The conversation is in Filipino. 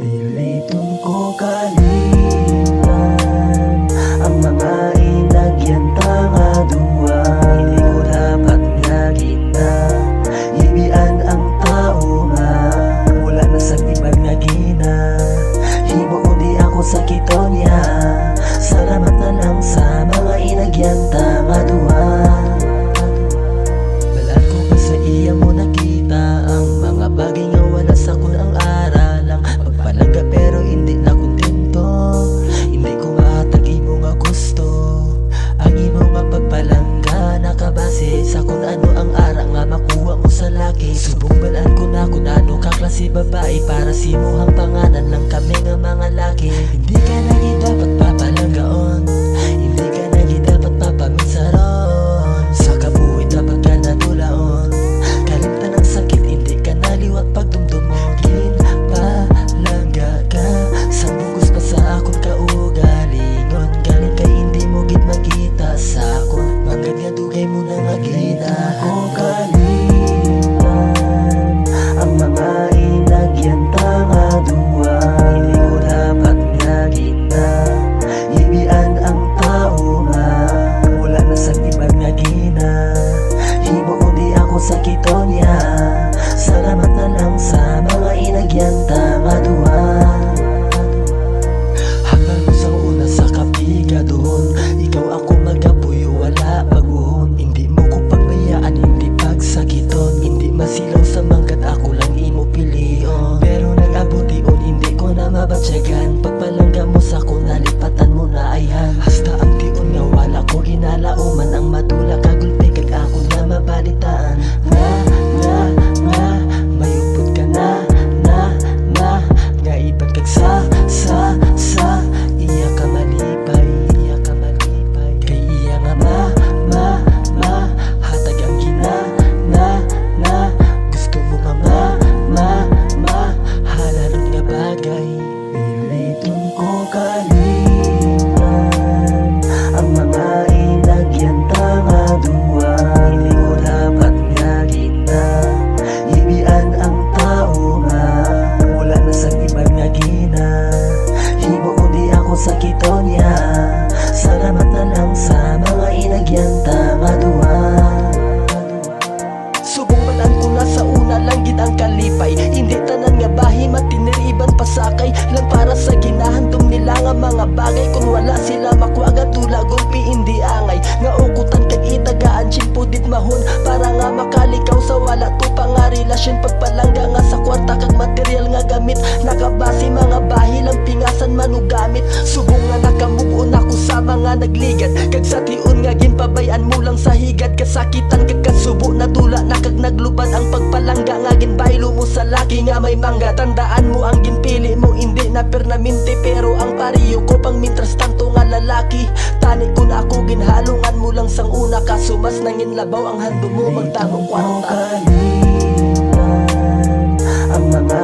Piliton ko kalimutan ang mga inagyanta nga duwa. Hindi ko dapat nga gina ibian ang tao nga wala na sa ibang nga gina. Himo kundi ako sakiton niya. Salamat na lang sa mga inagyanta nga duwa. Balaan ko pa sa iya mo nakita ang mga bagay nga wala sa kunang aralang pagpalaga pero hindi na kontento. Hindi ko mahatag imo nga gusto ang imo nga pagpalangga nakabase sa kung ano ang ara nga makuha mo sa laki. Subong balaan ko na kung ano ka klase babae para simuhang panganan lang kami nga mga laki. Hindi ka lagi dapat papalanggaon, hindi ka lagi dapat papaminsaron. Sa kabuhi dapat ka natulaon, kalimtan ang sakit hindi ka naliwat pagdumdumon. Ginpalangga ka sa bugos pa sa akong kaugalingon. Galing kay hindi mo gid makita sa akon manggad nga dugay mo na nga gina. Ako kalimutan ang mga inagyanta nga duwa. Hindi ko dapat nga gina ibian ang tao nga wala na sa ibang nga gina. Himo kundi ako sakiton niya. Salamat na lang sa mga inagyanta nga duwa. Hanggang sa una sa kapiga doon, ikaw ako magapuyo wala baguhon. Hindi mo ko pagbayaan, hindi pagsakiton, hindi masilaw sa manggat ako lang imo pilion. Pero nag-abutiun hindi ko na mabatyagan, pagpalangga mo sa ko nalipatan mo na ayhan. Hasta ang tiun nga wala ko ginalauman, ang madula kagulpi kag ako na mabalitaan. Nga mayupod ka na nga iban kag sa iya ka malipay kay iya nga hatag ang gina na gusto mo nga halalot nga bagay. Piliton ko kalimutan ang mga inagyanta nga duwa. Hindi ko dapat nga gina ibian ang tao nga wala na sa ibang nga gina. Himo kundi ako sakiton niya. Salamat na lang sa mga inagyanta nga duwa. Subong balaan ko na sa una lang gid ang kalipay. Hindi tanan nga bahin matiniriban pasakay lang para sa ginahandom nila nga mga bagay. Kung wala sila makuaga tulagon pi hindi angay nga ugutan kag itagaan chimpo dit mahon para nga makalikaw sa wala to pa nga relasyon. Pagpalangga nga sa kwarta kag material nga gamit nakabase mga bahi lang pingasan manugamit. Subong nga nakamugon ako sa mga nagligat kag sa tiun nga ginpabayan mo lang sa higad. Kasakitan kag kasubo na tula na kag naglubad ang pagpalangga nga ginbaylo mo sa laki nga may mangga. Tandaan mo ang ginpili mo hindi na permanente pero ang pariyo ko pang mintras tanto nga lalaki. Tani ko na ako ginhalungan mo lang sang una kaso mas nanginlabaw ang hando mo magtamong kwarta. Ang mga